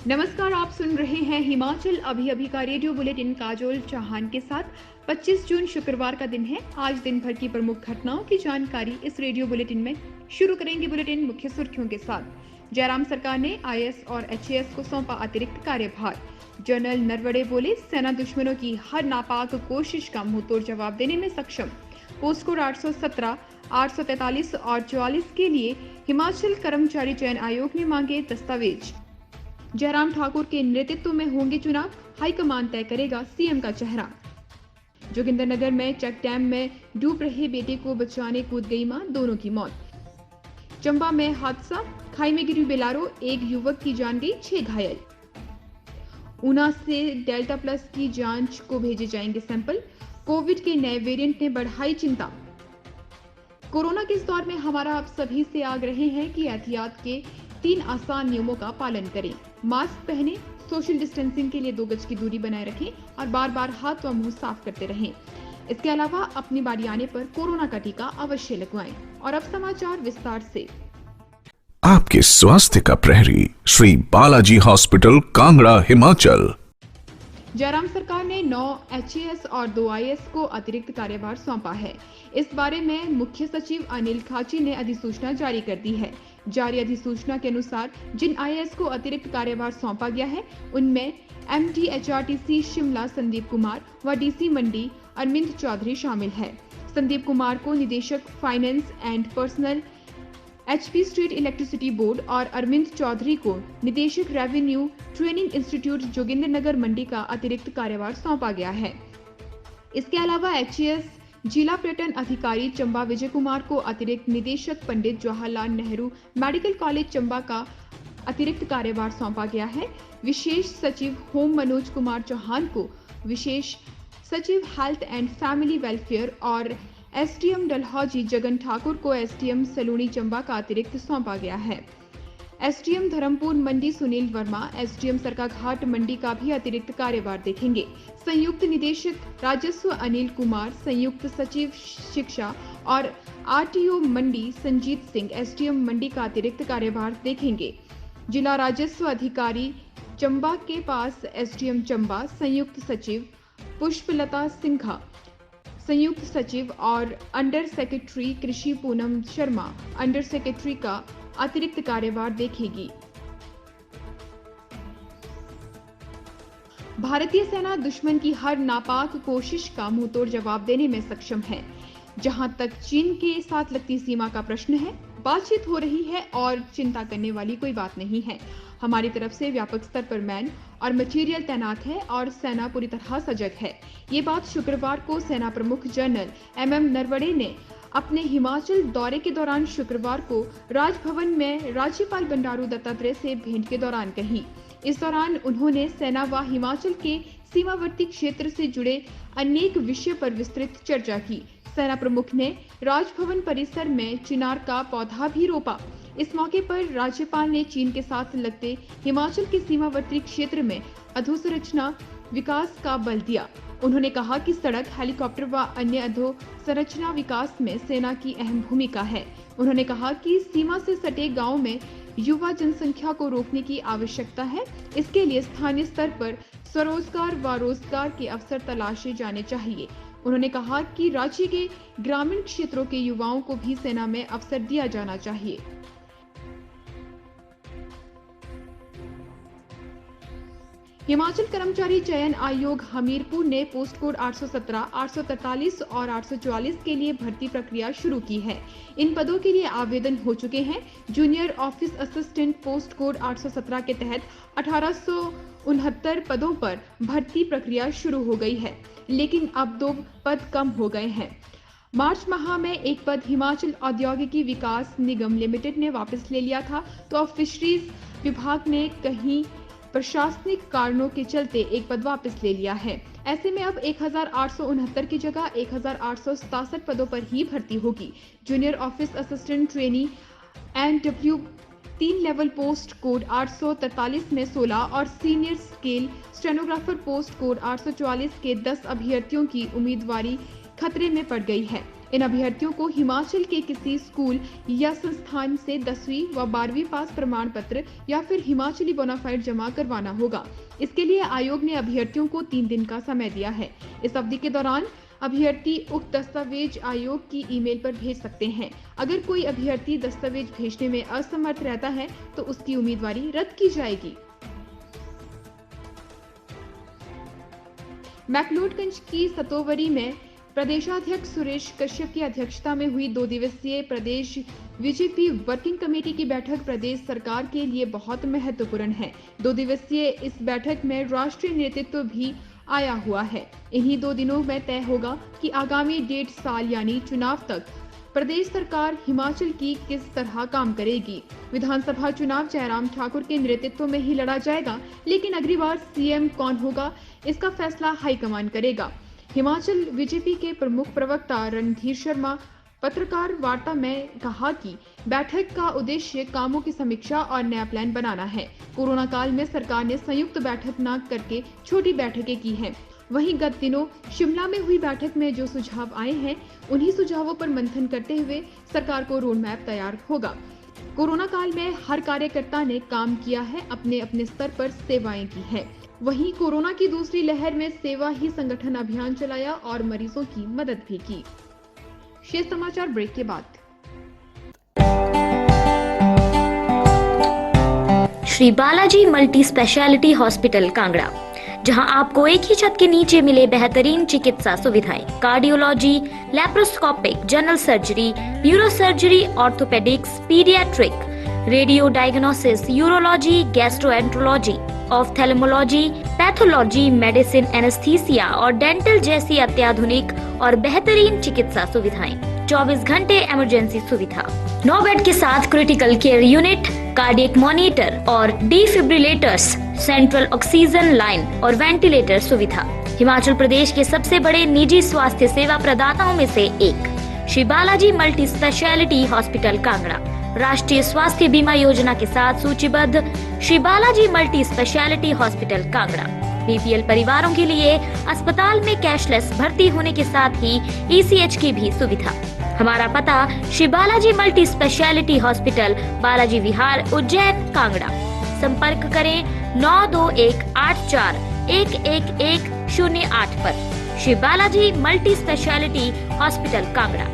नमस्कार, आप सुन रहे हैं हिमाचल अभी अभी का रेडियो बुलेटिन काजोल चौहान के साथ। 25 जून शुक्रवार का दिन है। आज दिन भर की प्रमुख घटनाओं की जानकारी इस रेडियो बुलेटिन में। शुरू करेंगे बुलेटिन मुख्य सुर्खियों के साथ। जयराम सरकार ने आईएएस और एचएएस को सौंपा अतिरिक्त कार्यभार। जनरल नरवड़े बोले, सेना दुश्मनों की हर नापाक कोशिश का मुंहतोड़ जवाब देने में सक्षम। पोस्ट कोड 817, 843 और 44 के लिए हिमाचल कर्मचारी चयन आयोग ने मांगे दस्तावेज। जयराम ठाकुर के नेतृत्व में होंगे चुनाव, हाईकमान तय करेगा सीएम का चेहरा। जोगिंद्रनगर में चेक डैम में डूब रहे बेटे को बचाने कूद गई मां, दोनों की मौत। चंबा में हादसा, खाई में गिरी बेलारो, एक युवक की जान गई, 6 घायल। ऊना से डेल्टा प्लस की जांच को भेजे जाएंगे सैंपल। कोविड के नए वेरिएंट ने बढ़ाई चिंता। कोरोना के इस दौर में हमारा आप सभी से आग्रह है कि एहतियात के 3 आसान नियमों का पालन करें। मास्क पहनें, सोशल डिस्टेंसिंग के लिए 2 गज की दूरी बनाए रखें और बार-बार हाथ व मुंह साफ करते रहें। इसके अलावा अपनी बारी आने पर कोरोना का टीका अवश्य लगवाएं। और अब समाचार विस्तार से। आपके स्वास्थ्य का प्रहरी श्री बालाजी हॉस्पिटल कांगड़ा हिमाचल। जयराम सरकार ने 9 एचएएस और 2 आईएएस को अतिरिक्त कार्यभार सौंपा है। इस बारे में मुख्य सचिव अनिल खाची ने अधिसूचना जारी कर दी है। जारी अधिसूचना के अनुसार जिन आईएएस को अतिरिक्त कार्यभार सौंपा गया है उनमें एमडी एचआरटीसी शिमला संदीप कुमार व डीसी मंडी अरविंद चौधरी शामिल है। संदीप कुमार को निदेशक finance and personal HP state electricity board और अरविंद चौधरी को निदेशक रेवेन्यू ट्रेनिंग इंस्टीट्यूट जोगिंद्रनगर मंडी का अतिरिक्त कार्यभार सौंपा गया है। इसके अलावा एचएएस जिला पर्यटन अधिकारी चंबा विजय कुमार को अतिरिक्त निदेशक पंडित जवाहरलाल नेहरू मेडिकल कॉलेज चंबा का अतिरिक्त कार्यभार सौंपा गया है। विशेष सचिव होम मनोज कुमार चौहान को विशेष सचिव हेल्थ एंड फैमिली वेलफेयर और एसडीएम डलहौजी जगन ठाकुर को एसडीएम सलूनी चंबा का अतिरिक्त सौंपा गया है। एसडीएम धर्मपुर मंडी सुनील वर्मा एसडीएम सरकाघाट मंडी का भी अतिरिक्त कार्यभार देखेंगे। संयुक्त निदेशक राजस्व अनिल कुमार, संयुक्त सचिव शिक्षा और आरटीओ मंडी संजीत सिंह एसडीएम मंडी का अतिरिक्त कार्यभार देखेंगे। जिला राजस्व अधिकारी चंबा के पास एसडीएम चंबा, संयुक्त सचिव पुष्पलता सिंघा, संयुक्त सचिव और अंडर सेक्रेटरी कृषि पूनम शर्मा अंडर सेक्रेटरी का अतिरिक्त कार्यभार देखेगी। भारतीय सेना दुश्मन की हर नापाक कोशिश का मुंहतोड़ जवाब देने में सक्षम है। जहां तक चीन के साथ लगती सीमा का प्रश्न है, बातचीत हो रही है और चिंता करने वाली कोई बात नहीं है। हमारी तरफ से व्यापक स्तर पर मैन और मटेरियल तैनात है और सेना पूरी तरह सजग है। ये बात शुक्रवार को सेना प्रमुख जनरल एमएम नरवड़े ने अपने हिमाचल दौरे के दौरान शुक्रवार को राजभवन में राज्यपाल बंडारू दत्तात्रेय से भेंट के दौरान कही। इस दौरान उन्होंने सेना व हिमाचल के सीमावर्ती क्षेत्र से जुड़े अनेक विषय पर विस्तृत चर्चा की। सेना प्रमुख ने राजभवन परिसर में चिनार का पौधा भी रोपा। इस मौके पर राज्यपाल ने चीन के साथ लगते हिमाचल के सीमावर्ती क्षेत्र में अधोसंरचना विकास का बल दिया। उन्होंने कहा कि सड़क, हेलीकॉप्टर व अन्य अधोसंरचना विकास में सेना की अहम भूमिका है। उन्होंने कहा कि सीमा से सटे गांव में युवा जनसंख्या को रोकने की आवश्यकता है। इसके लिए स्थानीय स्तर पर स्वरोजगार व रोजगार के अवसर तलाशे जाने चाहिए। उन्होंने कहा कि राज्य के ग्रामीण क्षेत्रों के युवाओं को भी सेना में अवसर दिया जाना चाहिए। हिमाचल कर्मचारी चयन आयोग हमीरपुर ने पोस्ट कोड 817, 843 और 844 के लिए भर्ती प्रक्रिया शुरू की है। इन पदों के लिए आवेदन हो चुके हैं। Junior office assistant post code 817 के तहत 1869 पदों पर भर्ती प्रक्रिया शुरू हो गई है, लेकिन अब 2 पद कम हो गए हैं। मार्च माह में एक पद हिमाचल औद्योगिकी विकास निगम लिमिटेड ने वापस ले लिया था, तो अब फिशरीज विभाग ने कहीं प्रशासनिक कारणों के चलते एक पद वापस ले लिया है। ऐसे में अब 1869 की जगह 1867 पदों पर ही भर्ती होगी। Junior office assistant trainee NW 3 level post code 843 में 16 और senior scale stenographer post code 844 के 10 अभ्यर्थियों की उम्मीदवारी खतरे में पड़ गई है। इन अभ्यर्थियों को हिमाचल के किसी स्कूल या संस्थान से 10वीं व 12वीं पास प्रमाण पत्र या फिर हिमाचली बोनाफाइड जमा करवाना होगा। इसके लिए आयोग ने अभ्यर्थियों को 3 दिन का समय दिया है। इस अवधि के दौरान अभ्यर्थी उक्त दस्तावेज आयोग की ईमेल पर भेज सकते हैं। अगर कोई अभ्यर्थी दस्तावेज भेजने में असमर्थ रहता है तो उसकी उम्मीदवारी रद्द की जाएगी। मैक्लोडगंज की सतोवरी में प्रदेशाध्यक्ष सुरेश कश्यप की अध्यक्षता में हुई 2 दिवसीय प्रदेश बीजेपी वर्किंग कमेटी की बैठक प्रदेश सरकार के लिए बहुत महत्वपूर्ण है। 2 दिवसीय इस बैठक में राष्ट्रीय नेतृत्व भी आया हुआ है। इन्हीं 2 दिनों में तय होगा कि आगामी 1.5 साल यानी चुनाव तक प्रदेश सरकार हिमाचल की किस तरह काम करेगी। विधानसभा चुनाव जयराम ठाकुर के नेतृत्व में ही लड़ा जाएगा, लेकिन अगली बार सीएम कौन होगा इसका फैसला हाईकमान करेगा। हिमाचल बीजेपी के प्रमुख प्रवक्ता रणधीर शर्मा पत्रकार वार्ता में कहा कि बैठक का उद्देश्य कामों की समीक्षा और नया प्लान बनाना है। कोरोना काल में सरकार ने संयुक्त बैठक न करके छोटी बैठकें की हैं। वहीं गत दिनों शिमला में हुई बैठक में जो सुझाव आए हैं उन्हीं सुझावों पर मंथन करते हुए सरकार को रोड मैप तैयार होगा। कोरोना काल में हर कार्यकर्ता ने काम किया है, अपने अपने स्तर पर सेवाएं की है। वहीं कोरोना की दूसरी लहर में सेवा ही संगठन अभियान चलाया और मरीजों की मदद भी की। शेष समाचार ब्रेक के बाद। Shri Balaji multi speciality hospital Kangra, जहां आपको एक ही छत के नीचे मिले बेहतरीन चिकित्सा सुविधाएं, cardiology, laparoscopic, general surgery, neuro surgery, orthopaedics, paediatric, radio diagnosis, urology, gastroenterology, ophthalmology, pathology, medicine, anaesthesia और डेंटल जैसी अत्याधुनिक और बेहतरीन चिकित्सा सुविधाएं, 24 घंटे इमरजेंसी सुविधा, 9 बेड के साथ critical care unit, cardiac monitor और डिफिब्रिलेटर्स, सेंट्रल ऑक्सीजन लाइन और वेंटिलेटर सुविधा। हिमाचल प्रदेश के सबसे बड़े निजी स्वास्थ्य सेवा प्रदाताओं में से एक Shri Balaji multi speciality hospital Kangra राष्ट्रीय स्वास्थ्य बीमा योजना के साथ सूचीबद्ध Shri Balaji multi speciality hospital Kangra BPL परिवारों के लिए अस्पताल में कैशलेस भर्ती होने के साथ ही ईसीएच की भी सुविधा। हमारा पता Shri Balaji multi speciality hospital, Balaji Vihar, Ujjain, Kangra. संपर्क करें 9218411108 पर। Shri Balaji multi speciality hospital Kangra.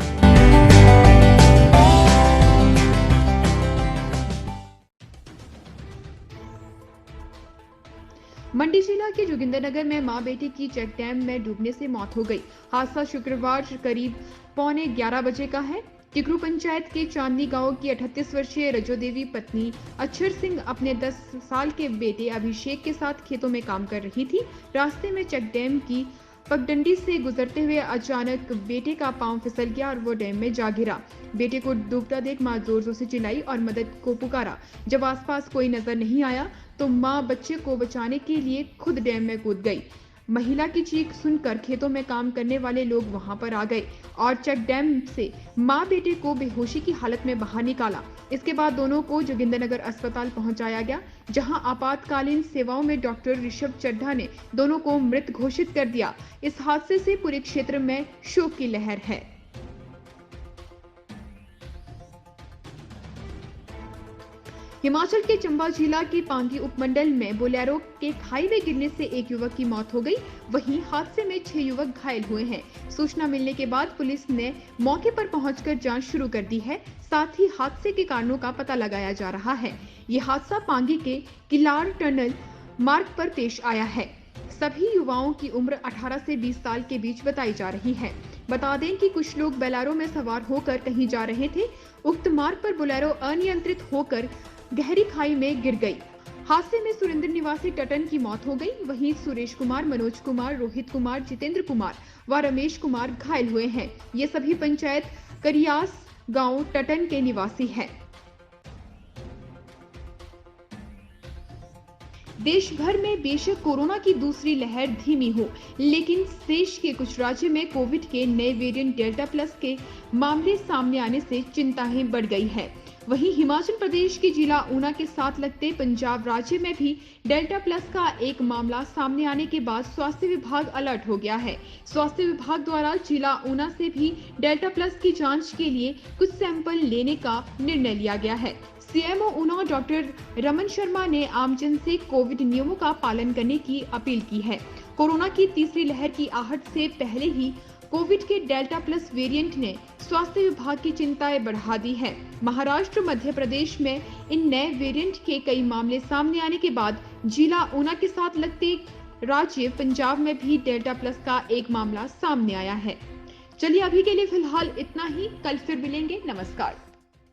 Mandi जिला के जोगिंद्रनगर में मां बेटी की चेक डैम में डूबने से मौत हो गई। हादसा शुक्रवार करीब 11:15 बजे का है। टिकरू पंचायत के चांदनी गांव की 38 वर्षीय रजो देवी पत्नी अक्षर सिंह अपने 10 साल के बेटे अभिषेक के साथ खेतों में काम कर रही थी। रास्ते में चेक डैम की पगडंडी से गुजरते हुए अचानक बेटे का पांव फिसल गया और वो डैम में जा गिरा। बेटे को डूबता देख मां जोर जोर से चिल्लाई और मदद को पुकारा। जब आसपास कोई नजर नहीं आया तो मां बच्चे को बचाने के लिए खुद डैम में कूद गई। महिला की चीख सुनकर खेतों में काम करने वाले लोग वहां पर आ गए और चेक डैम से मां बेटे को बेहोशी की हालत में बाहर निकाला। इसके बाद दोनों को जोगिंद्रनगर अस्पताल पहुंचाया गया, जहां आपातकालीन सेवाओं में डॉक्टर ऋषभ चड्ढा ने दोनों को मृत घोषित कर दिया। इस हादसे से पूरे क्षेत्र में शोक की लहर है। हिमाचल के चंबा जिला के पांगी उपमंडल में बोलेरो के खाई में गिरने से एक युवक की मौत हो गई। वहीं हादसे में 6 युवक घायल हुए हैं। सूचना मिलने के बाद पुलिस ने मौके पर पहुंचकर जांच शुरू कर दी है। साथ ही हादसे के कारणों का पता लगाया जा रहा है। ये हादसा पांगी के किलार टनल मार्ग पर पेश आया है। सभी युवाओं की उम्र 18 से 20 साल के बीच बताई जा रही है। बता दें कि कुछ लोग बोलेरो में सवार होकर कहीं जा रहे थे। उक्त मार्ग पर बोलेरो अनियंत्रित होकर गहरी खाई में गिर गई। हादसे में सुरेंद्र निवासी टटन की मौत हो गई। वहीं सुरेश कुमार, मनोज कुमार, रोहित कुमार, जितेंद्र कुमार व रमेश कुमार घायल हुए हैं। ये सभी पंचायत करियास गांव टटन के निवासी हैं। देश भर में बेशक कोरोना की दूसरी लहर धीमी हो, लेकिन देश के कुछ राज्यों में कोविड के नए वेरिएंट डेल्टा प्लस के मामले सामने आने से चिंताएं बढ़ गई है। वहीं हिमाचल प्रदेश के जिला ऊना के साथ लगते पंजाब राज्य में भी डेल्टा प्लस का एक मामला सामने आने के बाद स्वास्थ्य विभाग अलर्ट हो गया है। स्वास्थ्य विभाग द्वारा जिला ऊना से भी डेल्टा प्लस की जांच के लिए कुछ सैंपल लेने का निर्णय लिया गया है। सीएमओ ऊना डॉक्टर रमन शर्मा ने आमजन से कोविड नियमों का पालन करने की अपील की है। कोरोना की तीसरी लहर की आहट से पहले ही कोविड के डेल्टा प्लस वेरिएंट ने स्वास्थ्य विभाग की चिंताएं बढ़ा दी है। महाराष्ट्र, मध्य प्रदेश में इन नए वेरिएंट के कई मामले सामने आने के बाद जिला ऊना के साथ लगते राज्य पंजाब में भी डेल्टा प्लस का एक मामला सामने आया है। चलिए अभी के लिए फिलहाल इतना ही, कल फिर मिलेंगे। नमस्कार।